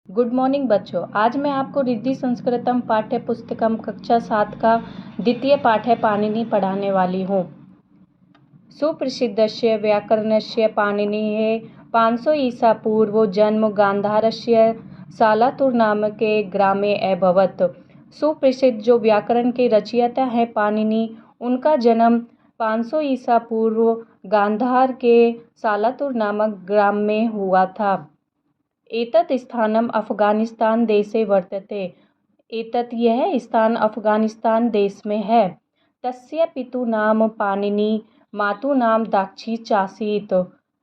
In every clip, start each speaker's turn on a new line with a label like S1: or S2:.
S1: Good morning बच्चों। आज मैं आपको रिद्धि संस्कृतम पाठ्य पुस्तकम कक्षा 7 का द्वितीय पाठ है पाणिनि पढ़ाने वाली हूँ। सुप्रसिद्धस्य व्याकरणस्य पाणिनिः 500 ईसा पूर्व जन्म गांधारस्य सालातुर नामके ग्रामे अभवत्। सुप्रसिद्ध जो व्याकरण के रचयिता हैं पाणिनि, उनका जन्म 500 ईसा पूर्व गांधार के सालातुर नामक ग्राम में हुआ था। एतत् स्थानम अफगानिस्तान देशे वर्तते। एतत् यह स्थान अफगानिस्तान देश में है। तस्य पितु नाम पाणिनि मातु नाम दाक्षी चासीत।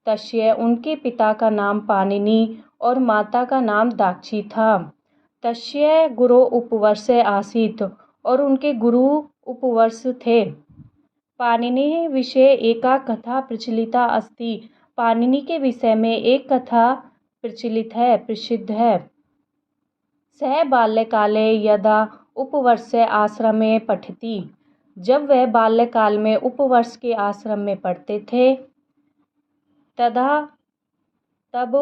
S1: तस्य उनके पिता का नाम पाणिनि और माता का नाम दाक्षी था। तस्य गुरु उपवर्ष आसीत और उनके गुरु उपवर्ष थे। पाणिनि विषये एका कथा प्रचलिता अस्ति। पाणिनि के विषय में एक कथा प्रसिद्ध है। सः बाल्यकाले यदा उपवर्ष आश्रमे पठति। जब वह बाल्यकाल में उपवर्ष के आश्रम में पढ़ते थे तब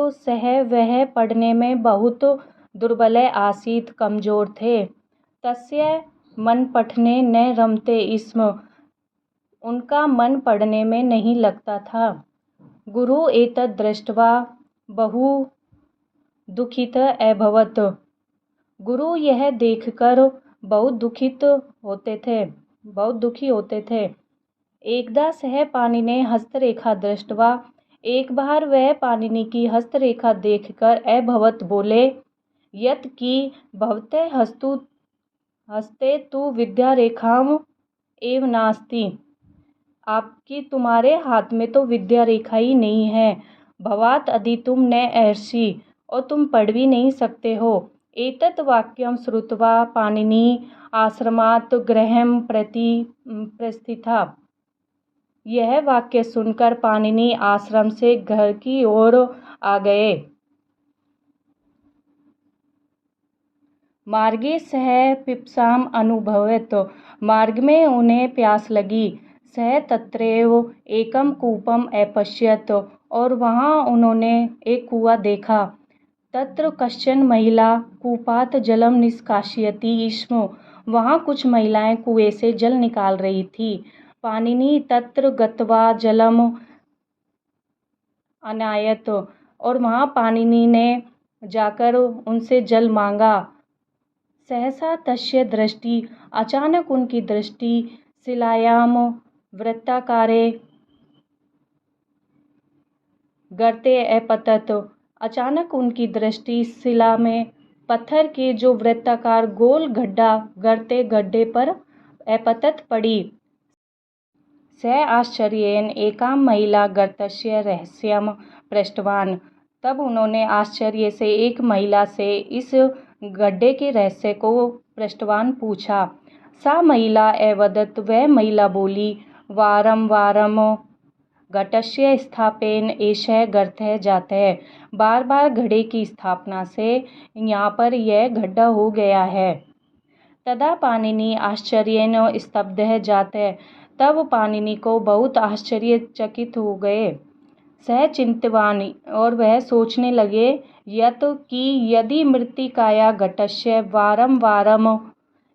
S1: वह पढ़ने में बहुत दुर्बल आसीत, कमजोर थे। तस्य मन पठने न रमते स्म। उनका मन पढ़ने में नहीं लगता था। गुरु एतद् दृष्ट्वा बहु दुखित अभवत्। गुरु यह देखकर बहुत दुखी होते थे। एकदा सः पाणिने हस्तरेखा दृष्ट्वा। एक बार वह पाणिनि की हस्तरेखा देखकर अभवत् बोले, यत् कि भवतः हस्ते तु विद्यारेखाम् एव नास्ति। आपकी तुम्हारे हाथ में तो विद्या रेखा ही नहीं है। भवात् अधीतुं न अर्हसि, और तुम पढ़ भी नहीं सकते हो। एतत् वाक्यं श्रुत्वा पाणिनि आश्रमात् गृहं प्रति प्रस्थितः। यह वाक्य सुनकर पाणिनि आश्रम से घर की ओर आ गए। मार्गे सः पिपासाम् अनुभवत्। मार्ग में उन्हें प्यास लगी। सः तत्रैव एकं कूपम् अपश्यत्, और वहाँ उन्होंने एक कुआं देखा। तत्र कश्चन महिला कूपात् जलं निष्कासयति स्म। वहाँ कुछ महिलाएं कुएं से जल निकाल रही थी। पाणिनि तत्र गत्वा जलम अनायत, और वहाँ पाणिनि ने जाकर उनसे जल मांगा। सहसा तस्य दृष्टि, अचानक उनकी दृष्टि शिलायाम वृत्ताकारे गर्ते अपतत। अचानक उनकी दृष्टि शिला में पत्थर के जो वृत्ताकार गोल गड्ढे पर अपतत पड़ी। सः आश्चर्येन एकां महिला गर्तस्य रहस्यं पृष्टवान्। तब उन्होंने आश्चर्य से एक महिला से इस गड्ढे के रहस्य को पृष्टवान पूछा। सा महिला अवदत्। वह महिला बोली, वारं वारं घटस्य स्थापनेन एषः गर्तः जातः। बार बार घड़े की स्थापना से यहाँ पर यह गड्ढा हो गया है। तदा पाणिनि आश्चर्येन स्तब्धः जातः। तब पाणिनि को बहुत आश्चर्यचकित हो गए। सः चिंतवान्, और वह सोचने लगे, यत् कि यदि मृत्तिकाया घटस्य वारं वारं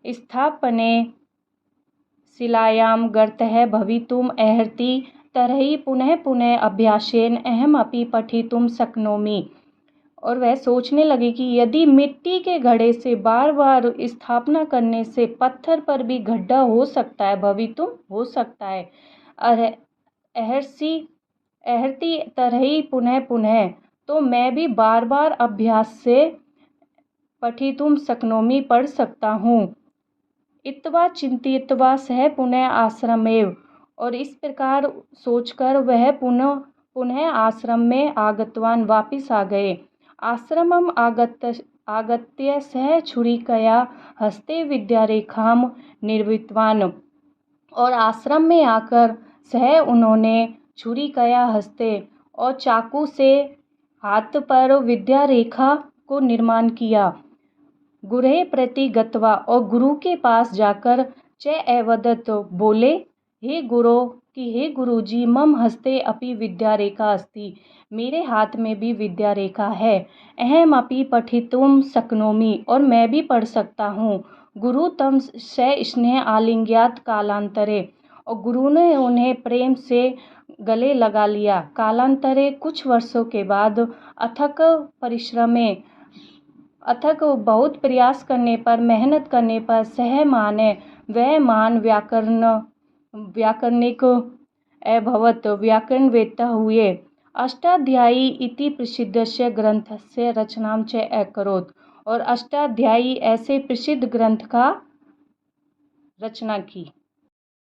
S1: स्थापने शिलायां गर्तः भवितुम् अर्हति, तर्हि पुनः पुनः अभ्यासेन अहमपि पठितुं शक्नोमि। और वह सोचने लगे कि यदि मिट्टी के घड़े से बार बार स्थापना करने से पत्थर पर भी गड्ढा हो सकता है, भवितुम हो सकता है, अर्हति तरहि पुनः पुनः, तो मैं भी बार बार अभ्यास से पठितुं शक्नोमि, पढ़ सकता हूँ। इत्वा चिंतयित्वा सः पुनः आश्रमेव। और इस प्रकार सोचकर वह पुनः आश्रम में आगतवान, वापिस आ गए। आश्रमम् आगत्य सः छुरिकया हस्ते विद्यारेखां निर्मितवान्। और आश्रम में आकर उन्होंने छुरिकया हस्ते और चाकू से हाथ पर विद्या रेखा को निर्माण किया। गुरुः प्रति गत्वा, और गुरु के पास जाकर च अवदत्, बोले, हे गुरु, कि हे गुरुजी मम हस्ते अपि विद्यारेखा अस्ति, मेरे हाथ में भी विद्या रेखा है। अहम अपि पठितुम शक्नोमि, और मैं भी पढ़ सकता हूँ। गुरु तम स स्नेह आलिंग्यात कालांतरे, और गुरु ने उन्हें प्रेम से गले लगा लिया। कालांतरे कुछ वर्षों के बाद अथक परिश्रमे, अथक बहुत प्रयास करने पर, मेहनत करने पर, सह माने वह मान व्याकरणिक अभवत, व्याकरणवेत्ता हुए। अष्टाध्यायी इति प्रसिद्धस्य ग्रंथस्य रचनां च अकरोत्, और अष्टाध्यायी ऐसे प्रसिद्ध ग्रंथ का रचना की।